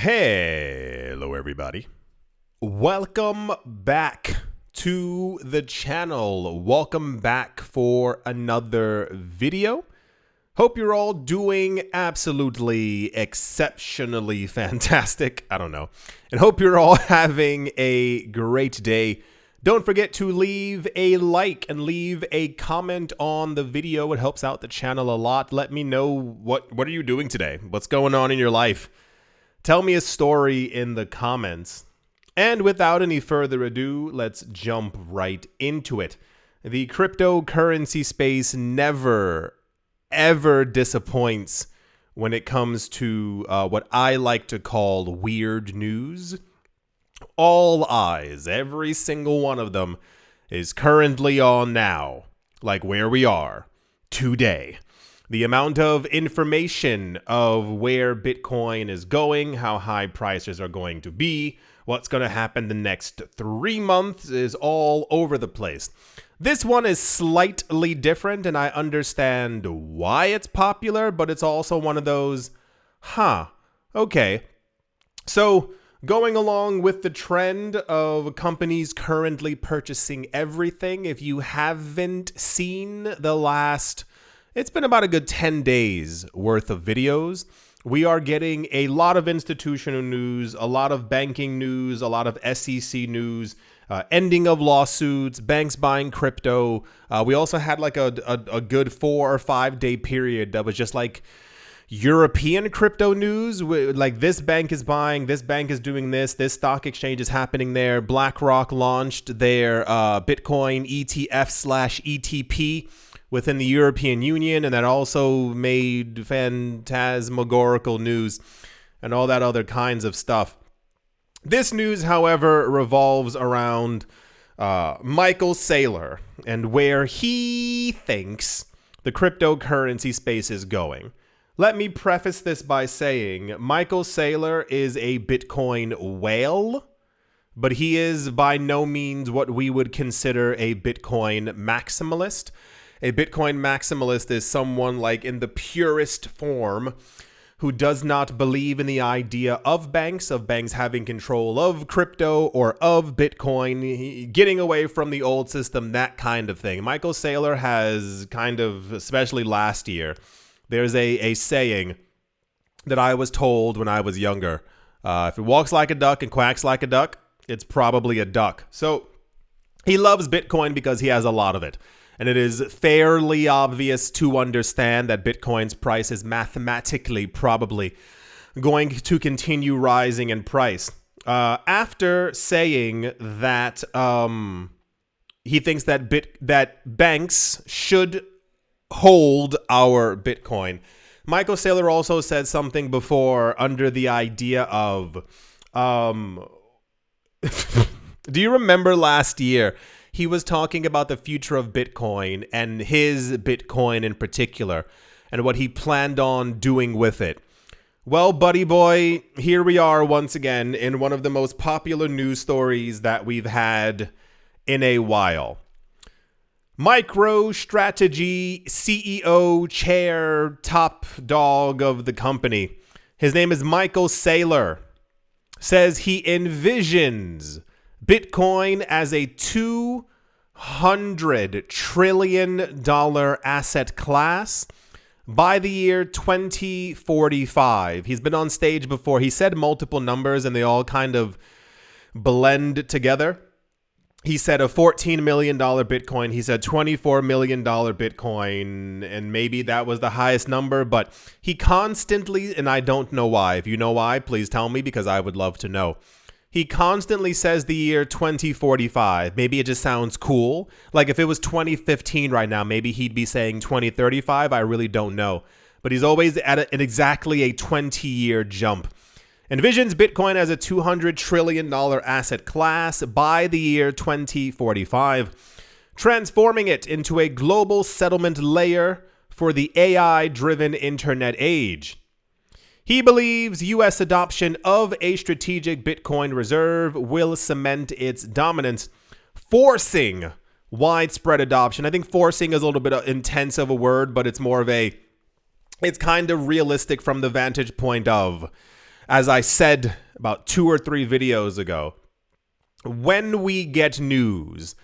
Hello everybody. Welcome back to the channel. Welcome back for another video. Hope you're all doing absolutely exceptionally fantastic. I don't know. And hope you're all having a great day. Don't forget to leave a like and leave a comment on the video. It helps out the channel a lot. Let me know what are you doing today? What's going on in your life? Tell me a story in the comments. And without any further ado, let's jump right into it. The cryptocurrency space never, ever disappoints when it comes to what I like to call weird news. All eyes, every single one of them, is currently on now, like where we are today. The amount of information of where Bitcoin is going, how high prices are going to be, what's going to happen the next 3 months is all over the place. This one is slightly different, and I understand why it's popular, but it's also one of those, okay. So, going along with the trend of companies currently purchasing everything, if you haven't seen the last... It's been about a good 10 days worth of videos. We are getting a lot of institutional news, a lot of banking news, a lot of SEC news, ending of lawsuits, banks buying crypto. We also had like a good 4 or 5 day period that was just like European crypto news. Like this bank is buying, this bank is doing this stock exchange is happening there. BlackRock launched their Bitcoin ETF/ETP within the European Union, and that also made phantasmagorical news and all that other kinds of stuff. This news, however, revolves around Michael Saylor and where he thinks the cryptocurrency space is going. Let me preface this by saying Michael Saylor is a Bitcoin whale, but he is by no means what we would consider a Bitcoin maximalist. A Bitcoin maximalist is someone like in the purest form who does not believe in the idea of banks having control of crypto or of Bitcoin, getting away from the old system, that kind of thing. Michael Saylor has kind of, especially last year, there's a saying that I was told when I was younger. If it walks like a duck and quacks like a duck, it's probably a duck. So he loves Bitcoin because he has a lot of it. And it is fairly obvious to understand that Bitcoin's price is mathematically probably going to continue rising in price. After saying that he thinks that banks should hold our Bitcoin, Michael Saylor also said something before under the idea of, do you remember last year? He was talking about the future of Bitcoin and his Bitcoin in particular and what he planned on doing with it. Well, buddy boy, here we are once again in one of the most popular news stories that we've had in a while. MicroStrategy CEO, chair, top dog of the company. His name is Michael Saylor. Says he envisions Bitcoin as a $200 trillion asset class by the year 2045. He's been on stage before. He said multiple numbers and they all kind of blend together. He said a $14 million Bitcoin. He said $24 million Bitcoin, and maybe that was the highest number, but he constantly, and I don't know why. If you know why, please tell me because I would love to know. He constantly says the year 2045. Maybe it just sounds cool. Like if it was 2015 right now, maybe he'd be saying 2035. I really don't know. But he's always at exactly a 20-year jump. Envisions Bitcoin as a $200 trillion asset class by the year 2045, transforming it into a global settlement layer for the AI-driven internet age. He believes U.S. adoption of a strategic Bitcoin reserve will cement its dominance, forcing widespread adoption. I think forcing is a little bit intense of a word, but it's more of it's kind of realistic from the vantage point of as I said about 2 or 3 videos ago, when we get news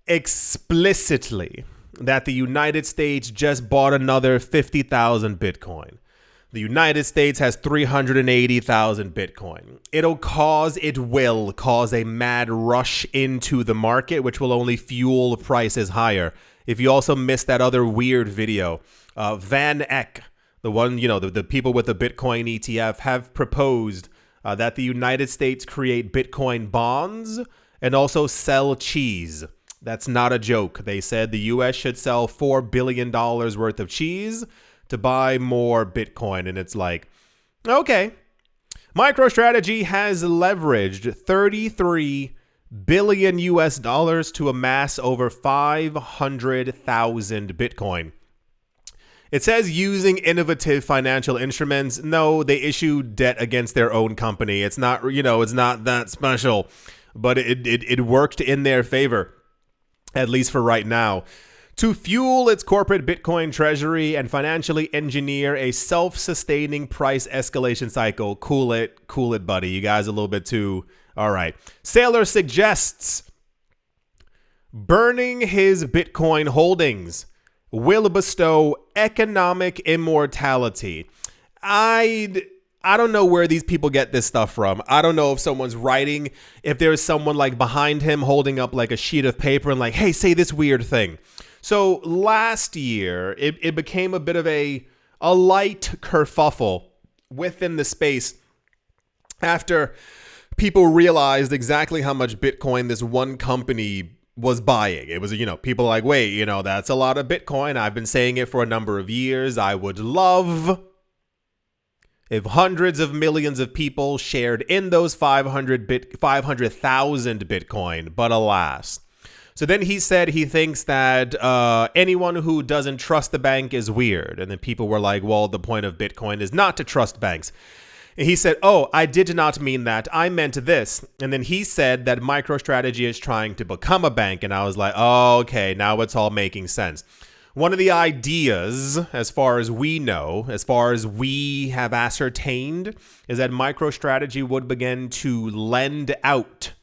explicitly that the United States just bought another 50,000 Bitcoin, the United States has 380,000 Bitcoin, it will cause a mad rush into the market, which will only fuel prices higher. If you also missed that other weird video, Van Eck, the one, the people with the Bitcoin ETF, have proposed that the United States create Bitcoin bonds and also sell cheese. That's not a joke. They said the US should sell $4 billion worth of cheese to buy more Bitcoin. And it's like, okay. MicroStrategy has leveraged 33 billion US dollars to amass over 500,000 Bitcoin. It says using innovative financial instruments. No, they issued debt against their own company. It's not, it's not that special, but it worked in their favor, at least for right now, to fuel its corporate Bitcoin treasury and financially engineer a self-sustaining price escalation cycle. Cool it, buddy. You guys are a little bit too... All right. Saylor suggests burning his Bitcoin holdings will bestow economic immortality. I don't know where these people get this stuff from. I don't know if someone's writing, if there's someone like behind him holding up like a sheet of paper and like, hey, say this weird thing. So last year, it became a bit of a light kerfuffle within the space after people realized exactly how much Bitcoin this one company was buying. It was, people like, wait, that's a lot of Bitcoin. I've been saying it for a number of years. I would love if hundreds of millions of people shared in those 500,000 Bitcoin, but alas. So then he said he thinks that anyone who doesn't trust the bank is weird. And then people were like, well, the point of Bitcoin is not to trust banks. And he said, oh, I did not mean that. I meant this. And then he said that MicroStrategy is trying to become a bank. And I was like, oh, okay, now it's all making sense. One of the ideas, as far as we know, as far as we have ascertained, is that MicroStrategy would begin to lend out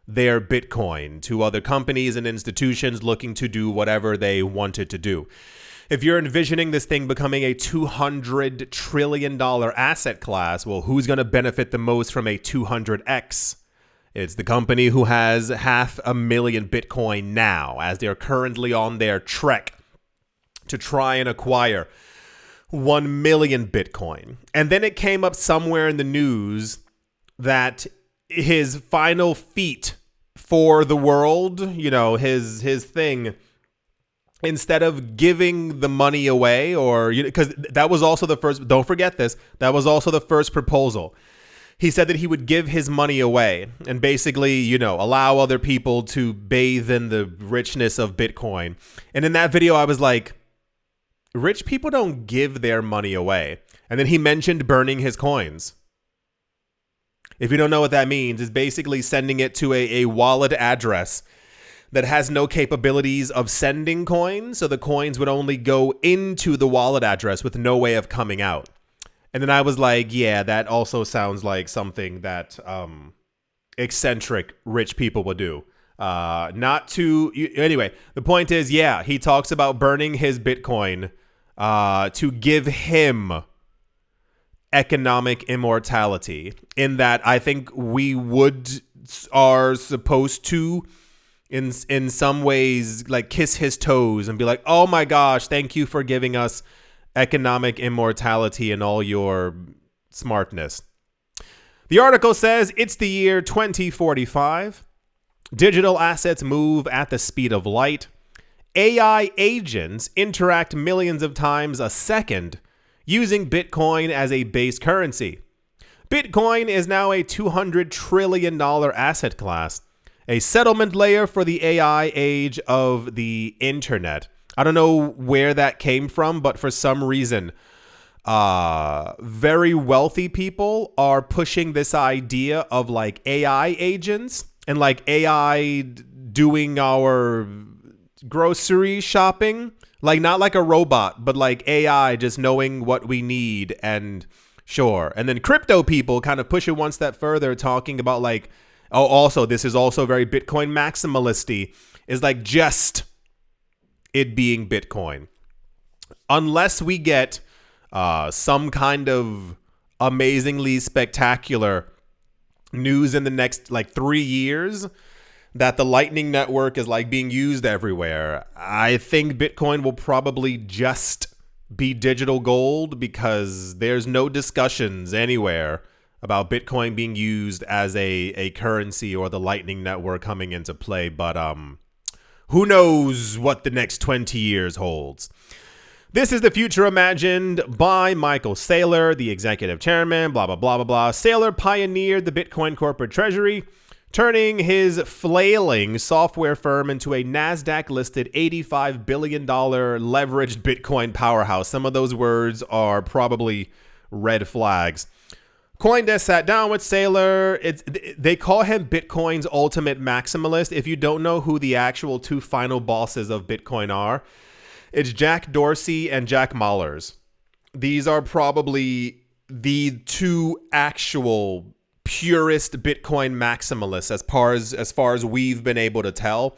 their Bitcoin to other companies and institutions looking to do whatever they wanted to do. If you're envisioning this thing becoming a $200 trillion asset class, well, who's going to benefit the most from a 200x? It's the company who has 500,000 Bitcoin now, as they're currently on their trek to try and acquire 1 million Bitcoin. And then it came up somewhere in the news that his final feat for the world, his thing, instead of giving the money away, or because that was also the first, don't forget this, that was also the first proposal. He said that he would give his money away and basically, allow other people to bathe in the richness of Bitcoin. And in that video, I was like, rich people don't give their money away. And then he mentioned burning his coins. If you don't know what that means, it's basically sending it to a wallet address that has no capabilities of sending coins, so the coins would only go into the wallet address with no way of coming out. And then I was like, yeah, that also sounds like something that eccentric rich people would do. Anyway, the point is, yeah, he talks about burning his Bitcoin to give him economic immortality, in that I think we are supposed to in some ways like kiss his toes and be like, oh my gosh, thank you for giving us economic immortality and all your smartness. The article says it's the year 2045. Digital assets move at the speed of light. AI agents interact millions of times a second using Bitcoin as a base currency. Bitcoin is now a $200 trillion asset class, a settlement layer for the AI age of the internet. I don't know where that came from, but for some reason, very wealthy people are pushing this idea of like AI agents and like AI doing our grocery shopping, like not like a robot, but like AI just knowing what we need and Sure. And then crypto people kind of push it one step further, talking about like, oh, also, this is also very Bitcoin maximalisty, is like just it being Bitcoin. Unless we get some kind of amazingly spectacular news in the next like 3 years that the Lightning Network is like being used everywhere, I think Bitcoin will probably just be digital gold, because there's no discussions anywhere about Bitcoin being used as a currency or the Lightning Network coming into play. But who knows what the next 20 years holds. This is the future imagined by Michael Saylor, the executive chairman, blah, blah, blah, blah, blah. Saylor pioneered the Bitcoin corporate treasury, turning his flailing software firm into a NASDAQ-listed $85 billion leveraged Bitcoin powerhouse. Some of those words are probably red flags. CoinDesk sat down with Saylor. They call him Bitcoin's ultimate maximalist. If you don't know who the actual two final bosses of Bitcoin are, it's Jack Dorsey and Jack Mallers. These are probably the two actual purist Bitcoin maximalists as far as we've been able to tell.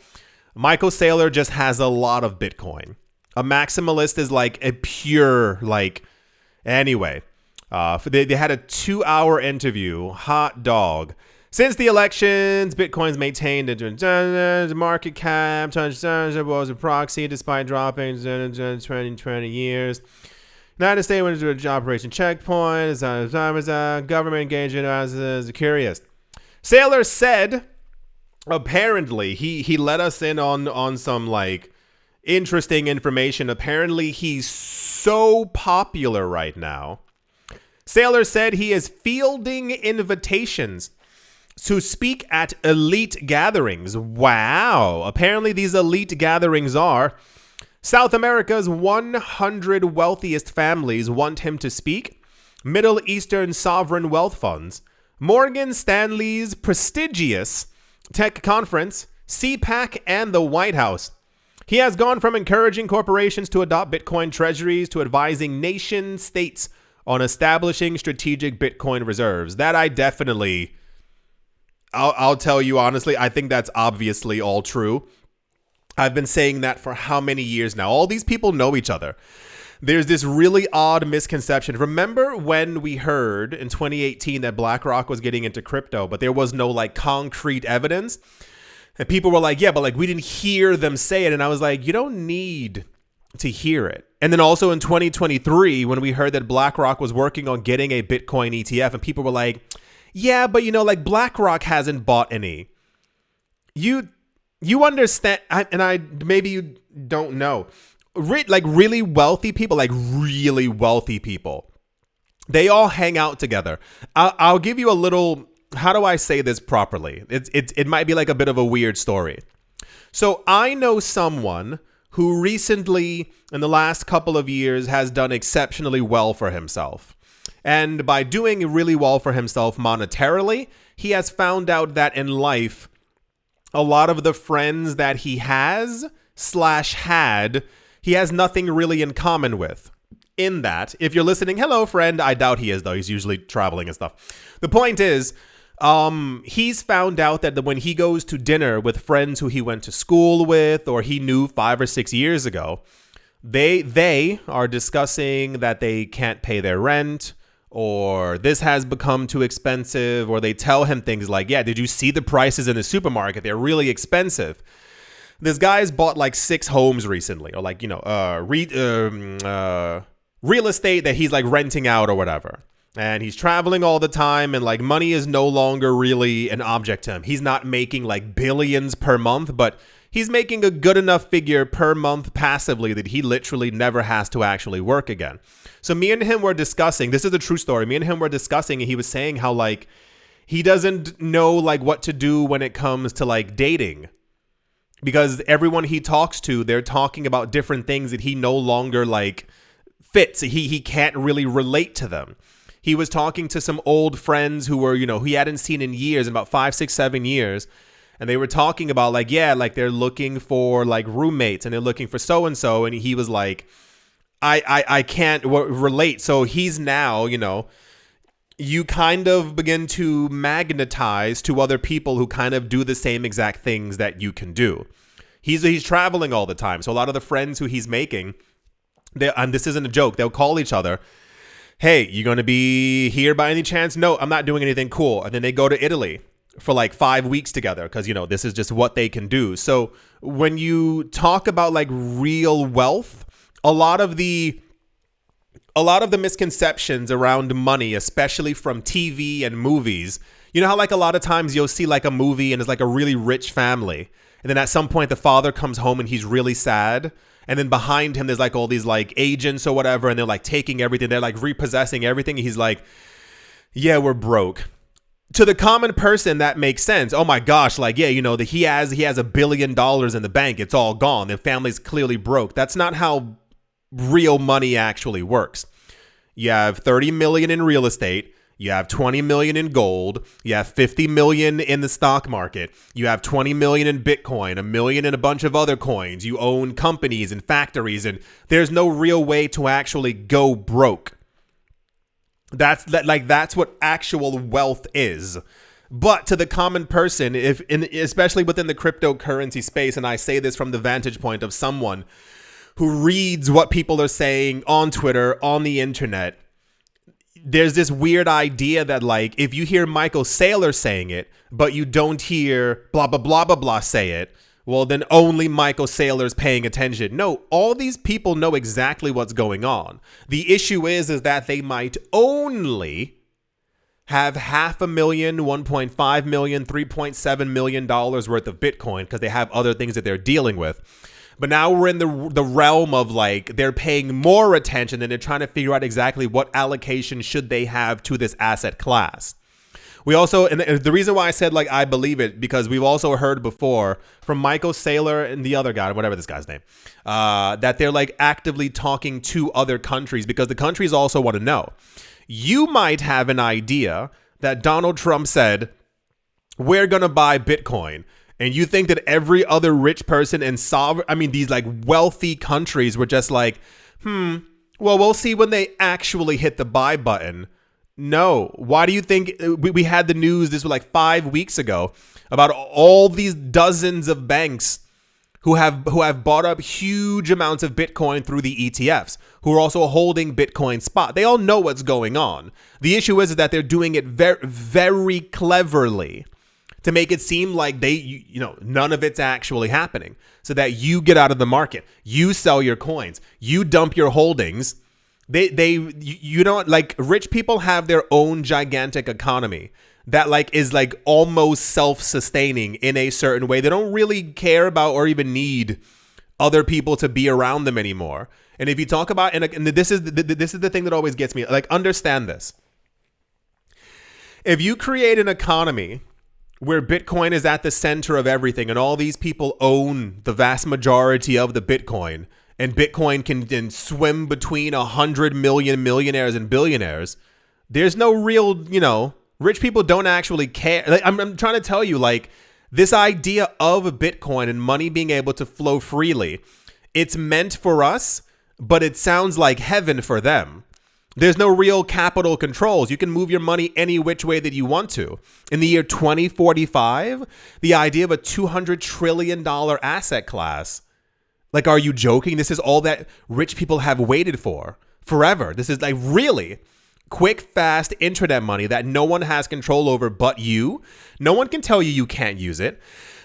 Michael Saylor just has a lot of Bitcoin. A maximalist is like a pure, like, anyway. They had a 2-hour interview. Hot dog. Since the elections, Bitcoin's maintained the market cap was a proxy despite dropping 20 years. United States went into an operation checkpoint. Government engagement as curious. Saylor said, apparently, he let us in on some like interesting information. Apparently, he's so popular right now. Saylor said he is fielding invitations to speak at elite gatherings. Wow. Apparently, these elite gatherings are South America's 100 wealthiest families want him to speak, Middle Eastern sovereign wealth funds, Morgan Stanley's prestigious tech conference, CPAC, and the White House. He has gone from encouraging corporations to adopt Bitcoin treasuries to advising nation states on establishing strategic Bitcoin reserves. That I definitely, I'll tell you honestly, I think that's obviously all true. I've been saying that for how many years now? All these people know each other. There's this really odd misconception. Remember when we heard in 2018 that BlackRock was getting into crypto, but there was no like concrete evidence? And people were like, yeah, but like we didn't hear them say it. And I was like, you don't need to hear it. And then also in 2023, when we heard that BlackRock was working on getting a Bitcoin ETF, and people were like, yeah, but you know, like BlackRock hasn't bought any. You understand, maybe you don't know, like really wealthy people, they all hang out together. I'll give you a little, how do I say this properly? It might be like a bit of a weird story. So I know someone who recently, in the last couple of years, has done exceptionally well for himself. And by doing really well for himself monetarily, he has found out that in life, a lot of the friends that he had, he has nothing really in common with. In that, if you're listening, hello, friend. I doubt he is, though. He's usually traveling and stuff. The point is, he's found out that when he goes to dinner with friends who he went to school with or he knew 5 or 6 years ago, they are discussing that they can't pay their rent, or this has become too expensive, or they tell him things like, yeah, did you see the prices in the supermarket? They're really expensive. This guy's bought like 6 homes recently, or like, you know, real estate that he's like renting out or whatever. And he's traveling all the time, and like money is no longer really an object to him. He's not making like billions per month, but he's making a good enough figure per month passively that he literally never has to actually work again. So me and him were discussing, this is a true story. Me and him were discussing, and he was saying how like he doesn't know like what to do when it comes to like dating, because everyone he talks to, they're talking about different things that he no longer like fits. He can't really relate to them. He was talking to some old friends who were, you know, he hadn't seen in years, in about 5, 6, 7 years. And they were talking about like, yeah, like they're looking for like roommates and they're looking for so-and-so. And he was like, I can't relate. So he's now, you know, you kind of begin to magnetize to other people who kind of do the same exact things that you can do. He's traveling all the time. So a lot of the friends who he's making, and this isn't a joke, they'll call each other, hey, you going to be here by any chance? No, I'm not doing anything cool. And then they go to Italy for like 5 weeks together because, you know, this is just what they can do. So when you talk about like real wealth, a lot of the misconceptions around money, especially from TV and movies, you know how like a lot of times you'll see like a movie and it's like a really rich family. And then at some point the father comes home and he's really sad. And then behind him, there's like all these like agents or whatever. And they're like taking everything. They're like repossessing everything. And he's like, yeah, we're broke. To the common person, that makes sense. Oh my gosh, like, yeah, you know, he has $1 billion in the bank. It's all gone. The family's clearly broke. That's not how real money actually works. You have 30 million in real estate. You have 20 million in gold. You have 50 million in the stock market. You have 20 million in Bitcoin, 1 million in a bunch of other coins. You own companies and factories, and there's no real way to actually go broke. That's what actual wealth is. But to the common person, especially within the cryptocurrency space, and I say this from the vantage point of someone who reads what people are saying on Twitter, on the internet, there's this weird idea that like if you hear Michael Saylor saying it, but you don't hear blah, blah, blah, blah, blah say it, well, then only Michael Saylor's paying attention. No, all these people know exactly what's going on. The issue is that they might only have $500,000, $1.5 million, $3.7 million worth of Bitcoin because they have other things that they're dealing with. But now we're in the realm of like they're paying more attention and they're trying to figure out exactly what allocation should they have to this asset class. We also, and the reason why I said like I believe it, because we've also heard before from Michael Saylor and the other guy, whatever this guy's name, that they're like actively talking to other countries because the countries also want to know. You might have an idea that Donald Trump said, we're going to buy Bitcoin. And you think that every other rich person and these like wealthy countries were just like, well, we'll see when they actually hit the buy button. No. Why do you think we had the news, this was like 5 weeks ago, about all these dozens of banks who have bought up huge amounts of Bitcoin through the ETFs, who are also holding Bitcoin spot. They all know what's going on. The issue is that they're doing it very, very cleverly to make it seem like none of it's actually happening, so that you get out of the market, you sell your coins, you dump your holdings. You don't like rich people have their own gigantic economy that like is like almost self-sustaining in a certain way. They don't really care about or even need other people to be around them anymore. And if you talk about, and this is the thing that always gets me, like understand this. If you create an economy where Bitcoin is at the center of everything and all these people own the vast majority of the Bitcoin, and Bitcoin can then swim between 100 million millionaires and billionaires, there's no real, rich people don't actually care. Like, I'm trying to tell you, like, this idea of Bitcoin and money being able to flow freely, it's meant for us, but it sounds like heaven for them. There's no real capital controls. You can move your money any which way that you want to. In the year 2045, the idea of a $200 trillion asset class, like, are you joking? This is all that rich people have waited for forever. This is like really quick, fast internet money that no one has control over but you. No one can tell you you can't use it.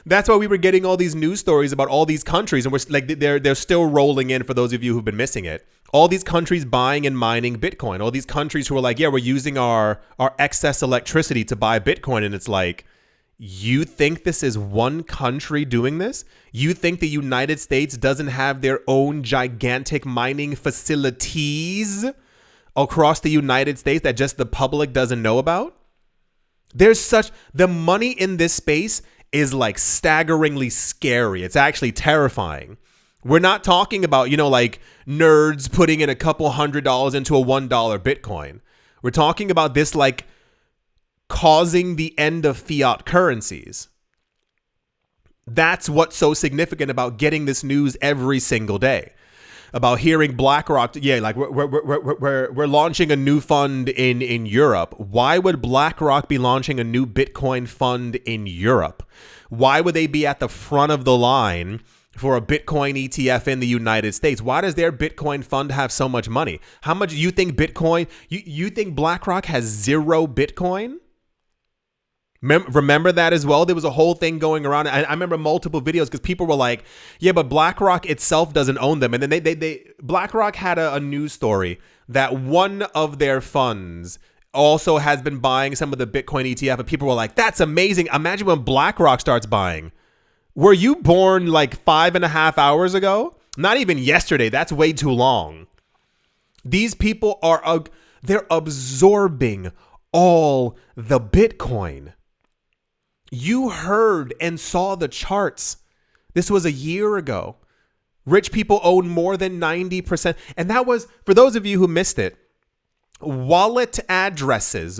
That's why we were getting all these news stories about all these countries, and we're like they're still rolling in for those of you who've been missing it. All these countries buying and mining Bitcoin. All these countries who are like, yeah, we're using our excess electricity to buy Bitcoin, and it's like, you think this is one country doing this? You think the United States doesn't have their own gigantic mining facilities across the United States that just the public doesn't know about? The money in this space is like staggeringly scary. It's actually terrifying. We're not talking about, like nerds putting in a couple $100 into a $1 Bitcoin. We're talking about this like causing the end of fiat currencies. That's what's so significant about getting this news every single day. about hearing BlackRock. Yeah, like we're launching a new fund in Europe. Why would BlackRock be launching a new Bitcoin fund in Europe? Why would they be at the front of the line for a Bitcoin ETF in the United States? Why does their Bitcoin fund have so much money? How much you think Bitcoin? You think BlackRock has 0 Bitcoin? Remember that as well? There was a whole thing going around. I remember multiple videos because people were like, yeah, but BlackRock itself doesn't own them. And then BlackRock had a news story that one of their funds also has been buying some of the Bitcoin ETF. And people were like, that's amazing. Imagine when BlackRock starts buying. Were you born like 5.5 hours ago? Not even yesterday. That's way too long. These people they're absorbing all the Bitcoin. You heard and saw the charts. This was a year ago. Rich people own more than 90%. And that was, for those of you who missed it, wallet addresses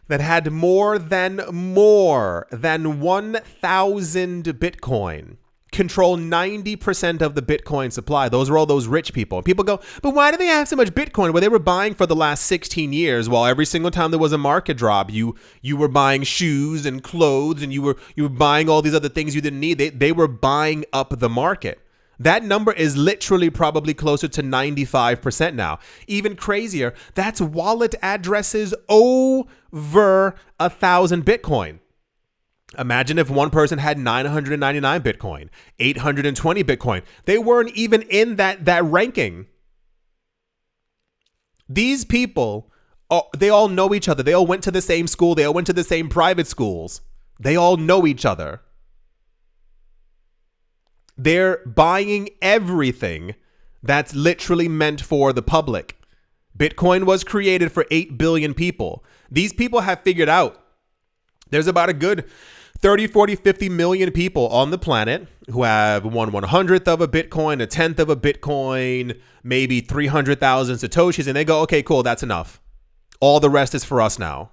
that had more than 1,000 Bitcoin control 90% of the Bitcoin supply. Those are all those rich people. And people go, but why do they have so much Bitcoin? Well, they were buying for the last 16 years while every single time there was a market drop, you were buying shoes and clothes and you were buying all these other things you didn't need. They were buying up the market. That number is literally probably closer to 95% now. Even crazier, that's wallet addresses over 1,000 Bitcoin. Imagine if one person had 999 Bitcoin, 820 Bitcoin. They weren't even in that ranking. These people, they all know each other. They all went to the same school. They all went to the same private schools. They all know each other. They're buying everything that's literally meant for the public. Bitcoin was created for 8 billion people. These people have figured out there's about a good 30, 40, 50 million people on the planet who have 1/100th of a Bitcoin, 1/10 of a Bitcoin, maybe 300,000 Satoshis. And they go, okay, cool, that's enough. All the rest is for us now.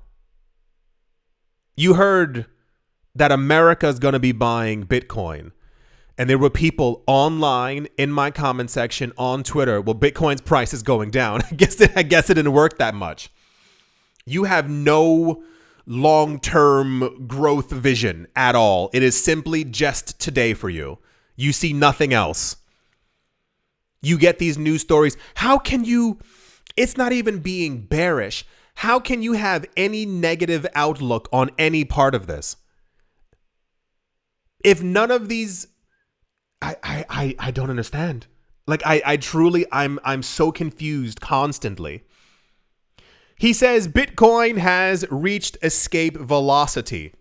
You heard that America is going to be buying Bitcoin. And there were people online in my comment section on Twitter. Well, Bitcoin's price is going down. I guess it didn't work that much. You have no long-term growth vision at all. It is simply just today for you. You see nothing else. You get these news stories. How can you, it's not even being bearish. How can you have any negative outlook on any part of this? If none of these, I don't understand. Like I truly, I'm so confused constantly. He says Bitcoin has reached escape velocity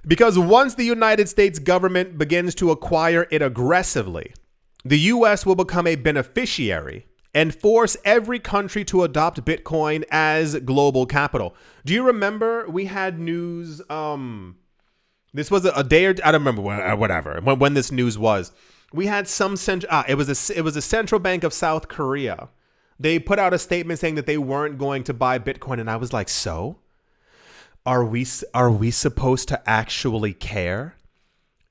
because once the United States government begins to acquire it aggressively, the US will become a beneficiary and force every country to adopt Bitcoin as global capital. Do you remember we had news? This was a day or I don't remember whatever when this news was. We had some it was a central bank of South Korea. They put out a statement saying that they weren't going to buy Bitcoin, and I was like, so are we supposed to actually care?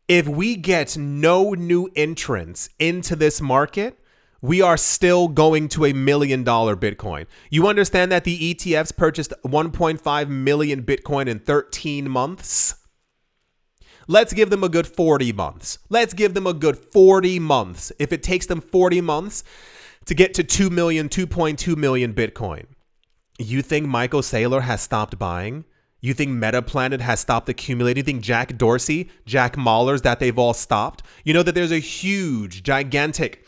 If we get no new entrants into this market, we are still going to $1 million Bitcoin. You understand that the ETFs purchased 1.5 million Bitcoin in 13 months? Let's give them a good 40 months. Let's give them a good 40 months. If it takes them 40 months to get to 2.2 million Bitcoin, you think Michael Saylor has stopped buying? You think Metaplanet has stopped accumulating? You think Jack Dorsey, Jack Mallers, that they've all stopped? You know that there's a huge, gigantic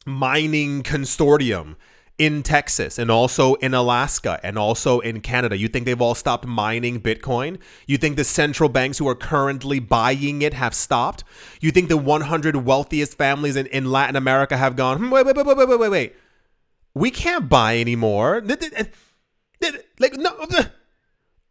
mining consortium in Texas and also in Alaska and also in Canada. You think they've all stopped mining Bitcoin? You think the central banks who are currently buying it have stopped? You think the 100 wealthiest families in Latin America have gone, wait. We can't buy anymore. Like, no.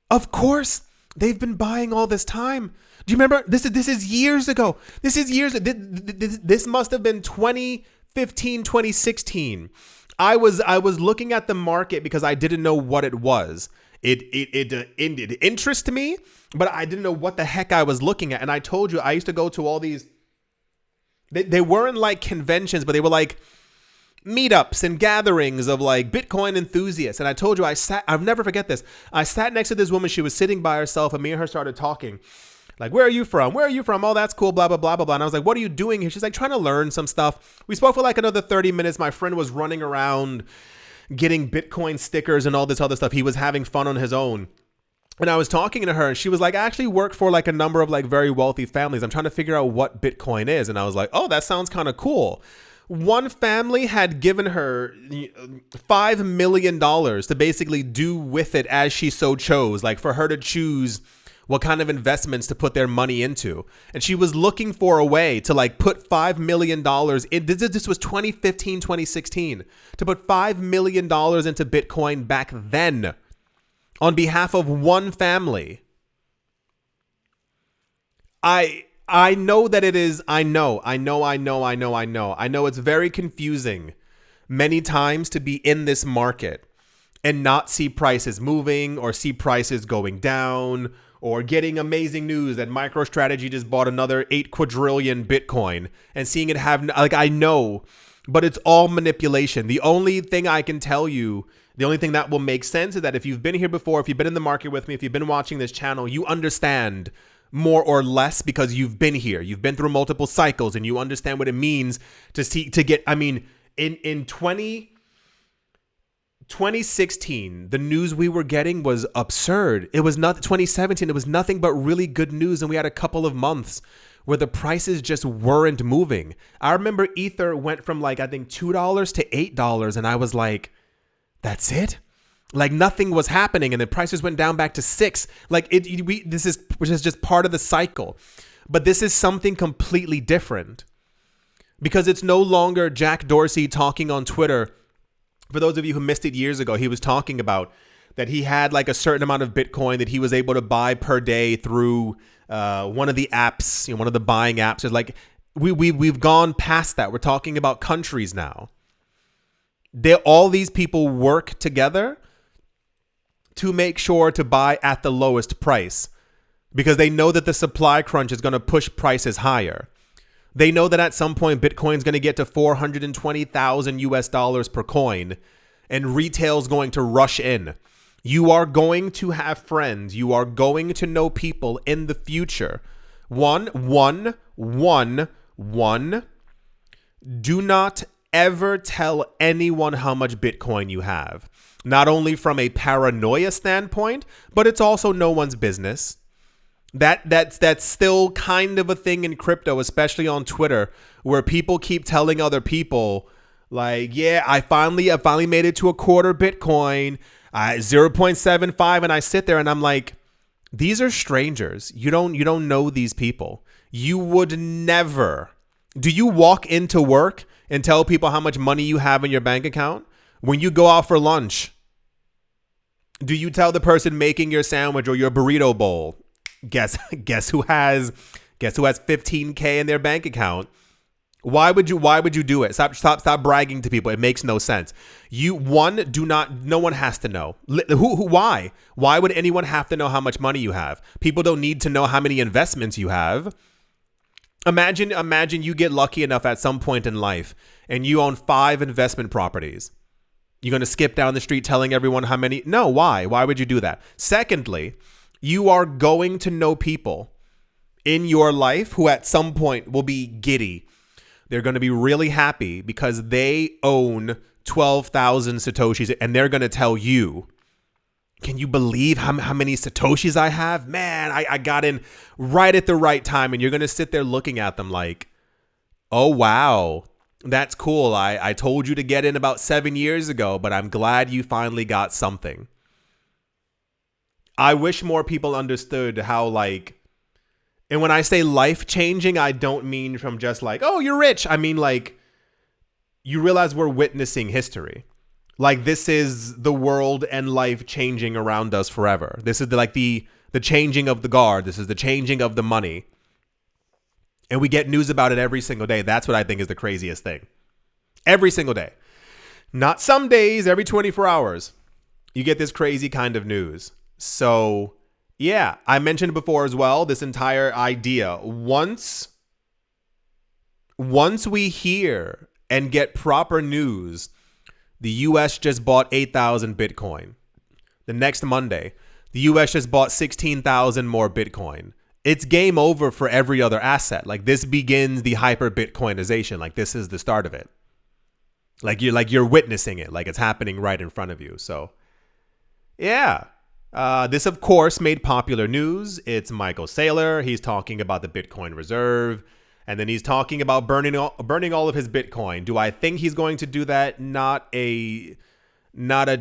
Of course, they've been buying all this time. Do you remember? This is years ago. This must have been 2015, 2016. I was looking at the market because I didn't know what it was. It interested me, but I didn't know what the heck I was looking at. And I told you I used to go to all these They weren't like conventions, but they were like meetups and gatherings of like Bitcoin enthusiasts. And I told you, I'll never forget this. I sat next to this woman. She was sitting by herself, and me and her started talking. Like, where are you from? Where are you from? Oh, that's cool, blah, blah, blah, blah, blah. And I was like, what are you doing here? She's like, trying to learn some stuff. We spoke for like another 30 minutes. My friend was running around getting Bitcoin stickers and all this other stuff. He was having fun on his own. And I was talking to her, and she was like, I actually work for like a number of like very wealthy families. I'm trying to figure out what Bitcoin is. And I was like, oh, that sounds kind of cool. One family had given her $5 million to basically do with it as she so chose, like for her to choose what kind of investments to put their money into. And she was looking for a way to like put $5 million in. This was 2015, 2016, to put $5 million into Bitcoin back then on behalf of one family. I know that it is. I know it's very confusing many times to be in this market and not see prices moving or see prices going down or getting amazing news that MicroStrategy just bought another 8 quadrillion Bitcoin and seeing it have, like, I know, but it's all manipulation. The only thing I can tell you, the only thing that will make sense is that if you've been here before, if you've been in the market with me, if you've been watching this channel, you understand more or less because you've been here. You've been through multiple cycles and you understand what it means to get, I mean, in 2016, the news we were getting was absurd. It was not 2017. It was nothing but really good news. And we had a couple of months where the prices just weren't moving. I remember Ether went from like, I think $2 to $8. And I was like, that's it? Like nothing was happening. And the prices went down back to $6. Like this is just part of the cycle. But this is something completely different because it's no longer Jack Dorsey talking on Twitter. For those of you who missed it years ago, he was talking about that he had like a certain amount of Bitcoin that he was able to buy per day through one of the apps, one of the buying apps. It's like we've gone past that. We're talking about countries now. All these people work together to make sure to buy at the lowest price because they know that the supply crunch is going to push prices higher. They know that at some point Bitcoin is going to get to 420,000 US dollars per coin and retail's going to rush in. You are going to have friends. You are going to know people in the future. One, do not ever tell anyone how much Bitcoin you have. Not only from a paranoia standpoint, but it's also no one's business. That's still kind of a thing in crypto, especially on Twitter, where people keep telling other people like, yeah, I finally made it to a quarter Bitcoin, 0.75. And I sit there and I'm like, these are strangers. You don't know these people. You would never. Do you walk into work and tell people how much money you have in your bank account? When you go out for lunch, do you tell the person making your sandwich or your burrito bowl, guess who has 15K in their bank account? Why would you do it? Stop bragging to people. It makes no sense. No one has to know. Why would anyone have to know how much money you have? People don't need to know how many investments you have. Imagine you get lucky enough at some point in life and you own 5 investment properties. You're going to skip down the street telling everyone how many? No, why? Why would you do that? Secondly, you are going to know people in your life who at some point will be giddy. They're going to be really happy because they own 12,000 Satoshis and they're going to tell you, can you believe how many Satoshis I have? Man, I got in right at the right time. And you're going to sit there looking at them like, oh, wow, that's cool. I told you to get in about 7 years ago, but I'm glad you finally got something. I wish more people understood how and when I say life-changing, I don't mean from just like, oh, you're rich. I mean like you realize we're witnessing history. Like this is the world and life changing around us forever. This is the changing of the guard. This is the changing of the money. And we get news about it every single day. That's what I think is the craziest thing. Every single day. Not some days, every 24 hours. You get this crazy kind of news. So, yeah, I mentioned before as well, this entire idea. Once once we hear and get proper news, the US just bought 8,000 Bitcoin. The next Monday, the US just bought 16,000 more Bitcoin. It's game over for every other asset. Like, this begins the hyper Bitcoinization. Like, this is the start of it. You're witnessing it. Like, it's happening right in front of you. So, yeah. This, of course, made popular news. It's Michael Saylor. He's talking about the Bitcoin reserve. And then he's talking about burning all of his Bitcoin. Do I think he's going to do that? Not a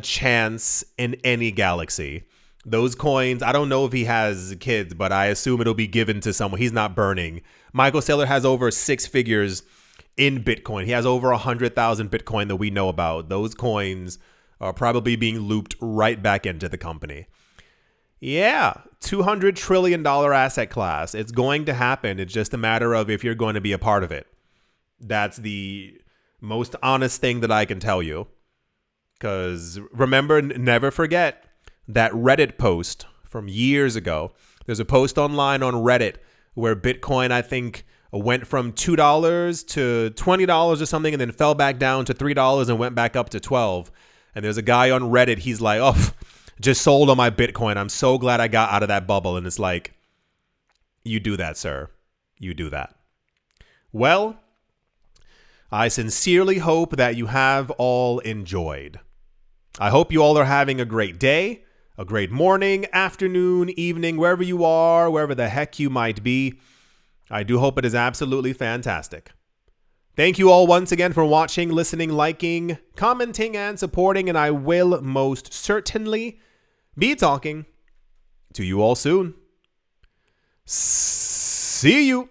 chance in any galaxy. Those coins, I don't know if he has kids, but I assume it'll be given to someone. He's not burning. Michael Saylor has over 6 figures in Bitcoin. He has over 100,000 Bitcoin that we know about. Those coins are probably being looped right back into the company. Yeah, $200 trillion asset class. It's going to happen. It's just a matter of if you're going to be a part of it. That's the most honest thing that I can tell you. Because remember, never forget that Reddit post from years ago. There's a post online on Reddit where Bitcoin, I think, went from $2 to $20 or something and then fell back down to $3 and went back up to $12. And there's a guy on Reddit, he's like, oh, just sold all my Bitcoin. I'm so glad I got out of that bubble. And it's like, you do that, sir. You do that. Well, I sincerely hope that you have all enjoyed. I hope you all are having a great day, a great morning, afternoon, evening, wherever you are, wherever the heck you might be. I do hope it is absolutely fantastic. Thank you all once again for watching, listening, liking, commenting, and supporting, and I will most certainly be talking to you all soon. See you.